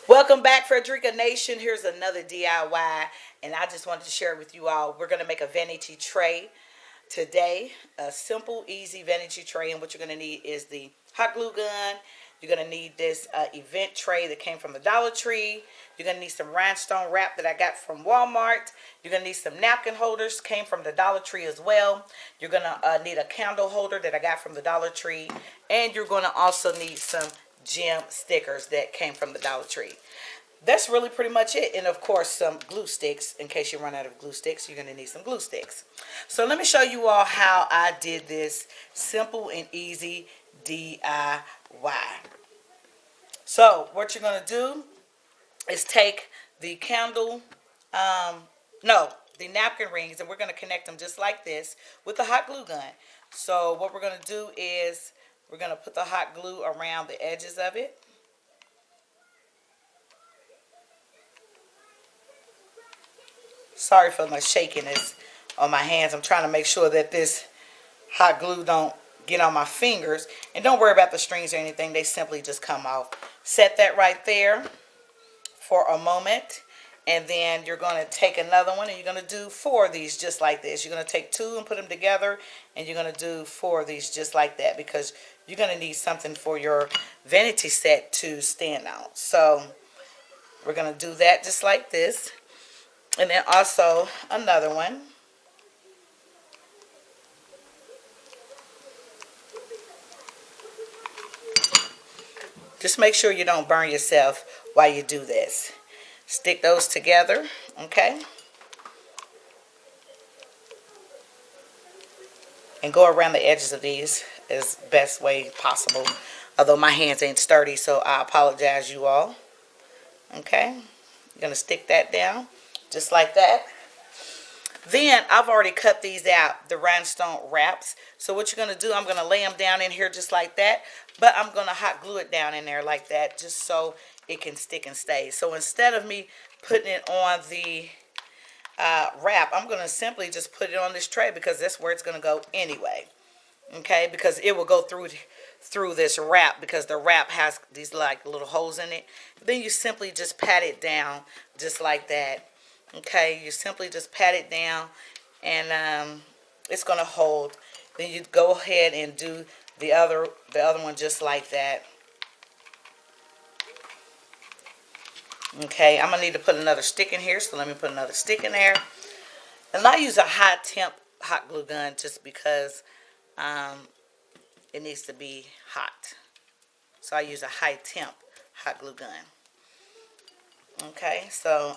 Welcome back, Frederica Nation. Here's another DIY, and I just wanted to share it with you all. We're going to make a vanity tray today, a simple, easy vanity tray. And what you're going to need is the hot glue gun. You're going to need this event tray that came from the Dollar Tree. You're going to need some rhinestone wrap that I got from Walmart. You're going to need some napkin holders, came from the Dollar Tree as well. You're going to need a candle holder that I got from the Dollar Tree. And you're going to also need some gem stickers that came from the Dollar Tree. That's really pretty much it. And of course, some glue sticks. In case you run out of glue sticks, you're going to need some glue sticks. So let me show you all how I did this simple and easy DIY. So what you're going to do is take the candle, no, the napkin rings, and we're going to connect them just like this with the hot glue gun. So what we're going to do is we're going to put the hot glue around the edges of it. Sorry for my shakiness on my hands. I'm trying to make sure that this hot glue don't get on my fingers. And don't worry about the strings or anything. They simply just come off. Set that right there for a moment. And then you're going to take another one and you're going to do 4 of these just like this. You're going to take 2 and put them together. And you're going to do 4 of these just like that. Because you're going to need something for your vanity set to stand on. So we're going to do that just like this. And then also another one. Just make sure you don't burn yourself while you do this. Stick those together, okay? And go around the edges of these as best way possible. Although my hands ain't sturdy, so I apologize, you all. Okay? You're going to stick that down just like that. Then I've already cut these out, the rhinestone wraps. So what you're going to do, I'm going to lay them down in here just like that. But I'm going to hot glue it down in there like that just so it can stick and stay. So instead of me putting it on the wrap, I'm going to simply just put it on this tray because that's where it's going to go anyway. Okay, because it will go through this wrap because the wrap has these like little holes in it. Then you simply just pat it down just like that. Okay, you simply just pat it down and it's going to hold. Then you go ahead and do the other one just like that. Okay, I'm going to need to put another stick in here, so let me put another stick in there. And I use a high temp hot glue gun just because it needs to be hot. So I use a high temp hot glue gun. Okay, so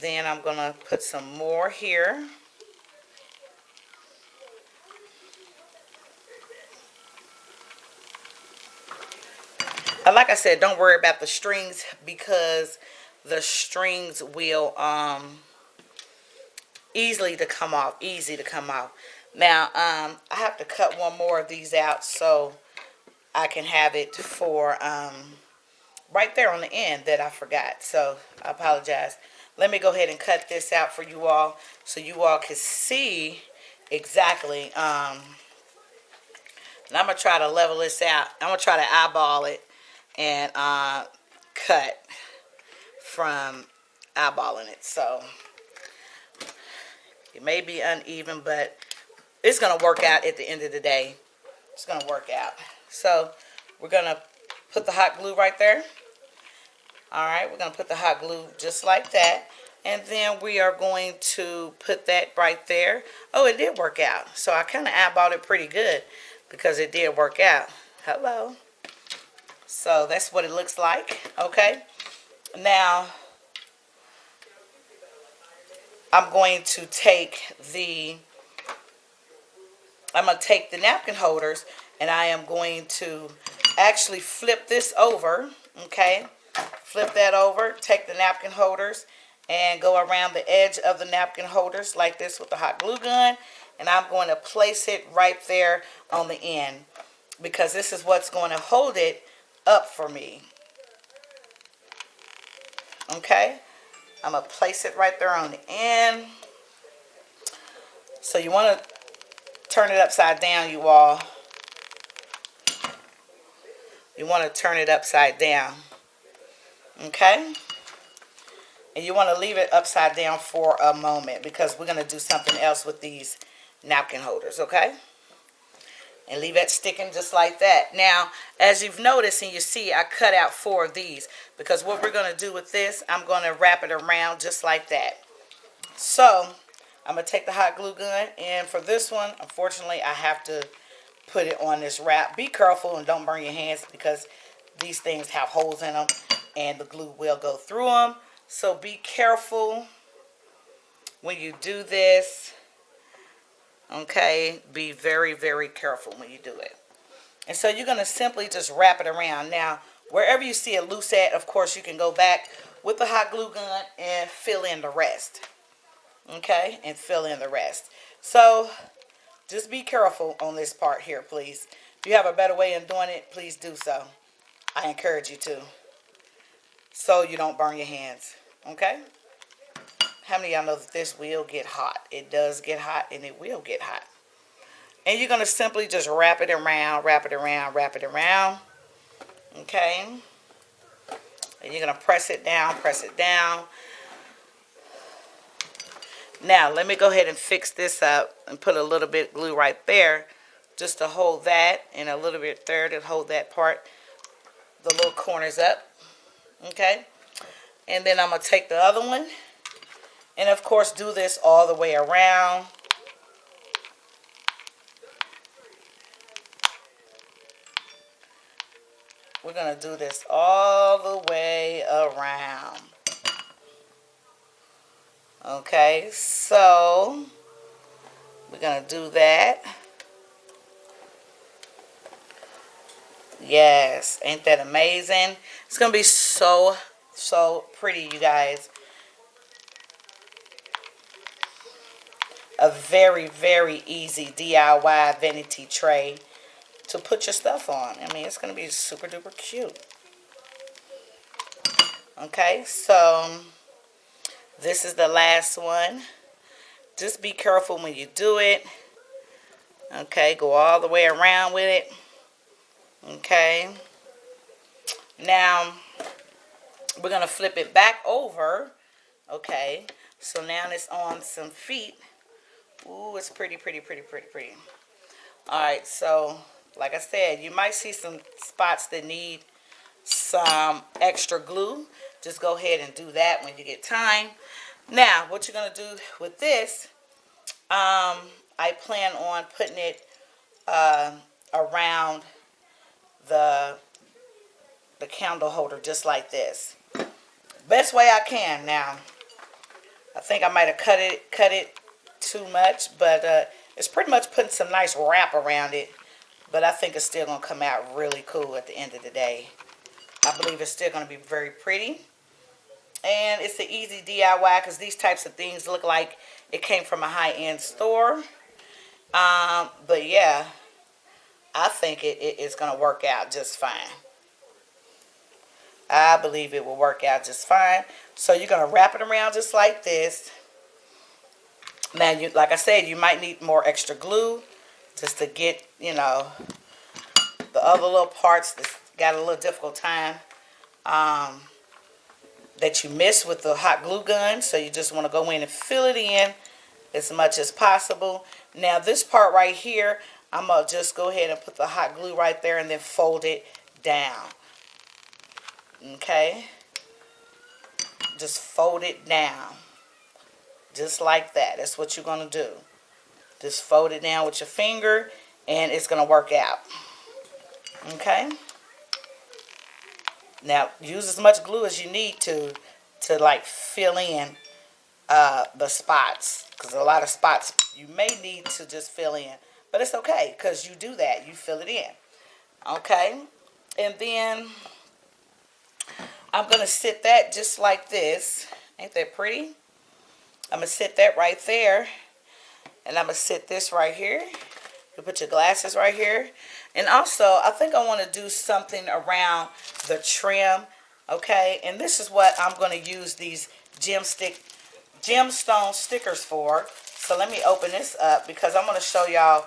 then I'm going to put some more here. And like I said, don't worry about the strings because the strings will easy to come off. Now, I have to cut one more of these out so I can have it for right there on the end that I forgot. So I apologize. Let me go ahead and cut this out for you all so you all can see exactly. And I'm going to try to level this out. I'm going to try to eyeball it and cut from eyeballing it. So it may be uneven, but it's going to work out at the end of the day. It's going to work out. So we're going to put the hot glue right there. Alright, we're going to put the hot glue just like that. And then we are going to put that right there. Oh, it did work out. So I kind of eyeballed it pretty good because it did work out. Hello. So that's what it looks like. Okay. Now, I'm going to take the napkin holders and I am going to actually flip this over. Okay. Flip that over, take the napkin holders and go around the edge of the napkin holders like this with the hot glue gun. And I'm going to place it right there on the end because this is what's going to hold it up for me. Okay, I'm going to place it right there on the end. So you want to turn it upside down, you all. You want to turn it upside down. Okay? And you want to leave it upside down for a moment because we're going to do something else with these napkin holders, okay? And leave that sticking just like that. Now, as you've noticed and you see, I cut out 4 of these because what we're going to do with this, I'm going to wrap it around just like that. So, I'm going to take the hot glue gun, and for this one, unfortunately, I have to put it on this wrap. Be careful and don't burn your hands because these things have holes in them and the glue will go through them. So be careful when you do this. Okay, be very, very careful when you do it. And so you're going to simply just wrap it around. Now, wherever you see it loose at, of course, you can go back with the hot glue gun and fill in the rest. Okay, and fill in the rest. So just be careful on this part here, please. If you have a better way of doing it, please do so. I encourage you to, so you don't burn your hands. Okay? How many of y'all know that this will get hot? It does get hot, and it will get hot. And you're going to simply just wrap it around, wrap it around, wrap it around. Okay? And you're going to press it down, press it down. Now, let me go ahead and fix this up and put a little bit of glue right there just to hold that, and a little bit there to hold that part, the little corners up. Okay? And then I'm going to take the other one and, of course, do this all the way around. We're going to do this all the way around. Okay, so we're going to do that. Yes, ain't that amazing? It's going to be so, so pretty, you guys. A very, very easy DIY vanity tray to put your stuff on. I mean, it's going to be super duper cute. Okay, so this is the last one. Just be careful when you do it. Okay, go all the way around with it. Okay. Now, we're going to flip it back over. Okay, so now it's on some feet. Ooh, it's pretty, pretty, pretty, pretty, pretty. Alright, so like I said, you might see some spots that need some extra glue. Just go ahead and do that when you get time. Now, what you're going to do with this, I plan on putting it around the candle holder just like this. Best way I can. Now, I think I might have cut it too much, but it's pretty much putting some nice wrap around it. But I think it's still going to come out really cool at the end of the day. I believe it's still going to be very pretty. And it's an easy DIY because these types of things look like it came from a high-end store. But yeah, I think it is going to work out just fine. I believe it will work out just fine. So you're going to wrap it around just like this. Now, like I said, you might need more extra glue just to get, you know, the other little parts that got a little difficult time that you missed with the hot glue gun. So you just want to go in and fill it in as much as possible. Now, this part right here, I'm going to just go ahead and put the hot glue right there and then fold it down. Okay? Just fold it down. Just like that. That's what you're going to do. Just fold it down with your finger and it's going to work out. Okay? Now, use as much glue as you need to like fill in the spots. Because a lot of spots you may need to just fill in. But it's okay because you do that. You fill it in. Okay? And then I'm going to sit that just like this. Ain't that pretty? I'm going to sit that right there. And I'm going to sit this right here. You put your glasses right here. And also, I think I want to do something around the trim. Okay? And this is what I'm going to use these gemstone stickers for. So let me open this up because I'm going to show y'all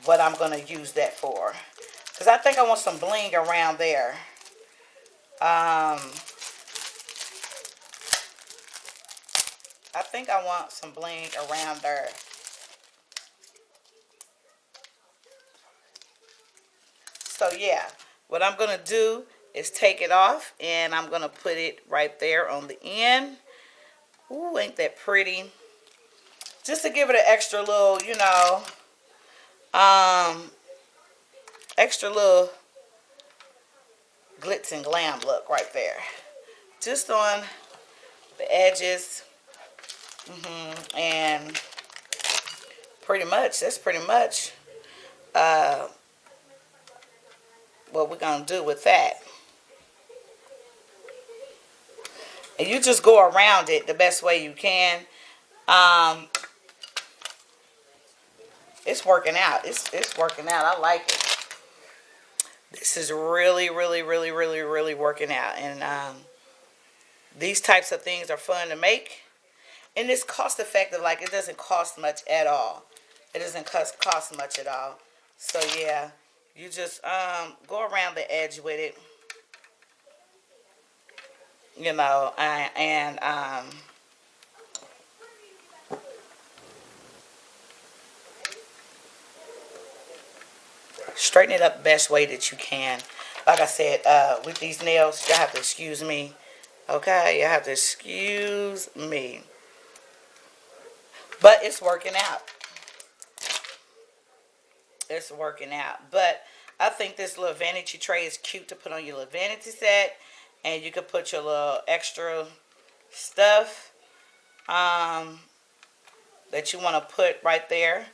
what I'm going to use that for. Because I think I want some bling around there. I think I want some bling around there. So yeah, what I'm going to do is take it off and I'm going to put it right there on the end. Ooh, ain't that pretty? Just to give it an extra little, um, extra little glitz and glam look right there. Just on the edges. And pretty much, that's pretty much uh, what we're going to do with that. And you just go around it the best way you can. Um, it's working out. It's working out. I like it. This is really, really, really, really, really working out. And these types of things are fun to make. And it's cost effective. Like, it doesn't cost much at all. It doesn't cost much at all. So, yeah. You just go around the edge with it. And straighten it up the best way that you can. Like I said, with these nails, you have to excuse me. Okay, you have to excuse me. But it's working out. It's working out. But I think this little vanity tray is cute to put on your little vanity set. And you could put your little extra stuff that you want to put right there.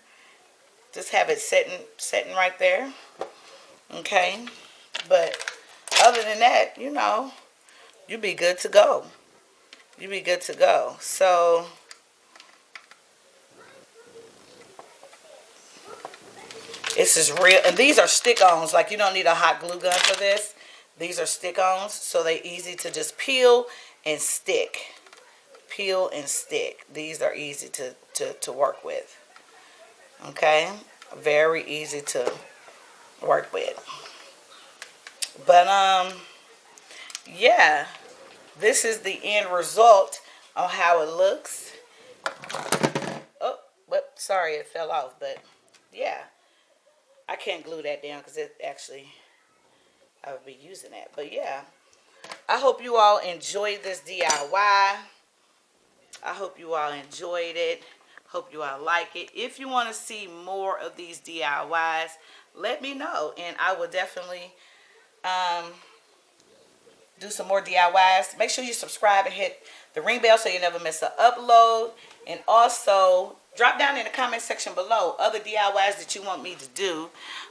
Just have it setting right there. Okay. But other than that, you be good to go. You be good to go. So this is real, and these are stick-ons. Like, you don't need a hot glue gun for this. These are stick-ons, so they're easy to just peel and stick. Peel and stick. These are easy to work with. Okay, very easy to work with. But yeah, this is the end result on how it looks. Oh, whoop, sorry, it fell off, but yeah. I can't glue that down because it actually, I would be using that. But yeah, I hope you all enjoyed this DIY. I hope you all enjoyed it. Hope you all like it. If you want to see more of these DIYs, let me know. And I will definitely do some more DIYs. Make sure you subscribe and hit the ring bell so you never miss an upload. And also, drop down in the comment section below other DIYs that you want me to do.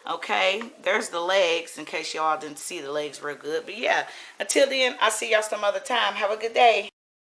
Okay, there's the legs in case y'all didn't see the legs real good. But yeah, until then, I'll see y'all some other time. Have a good day.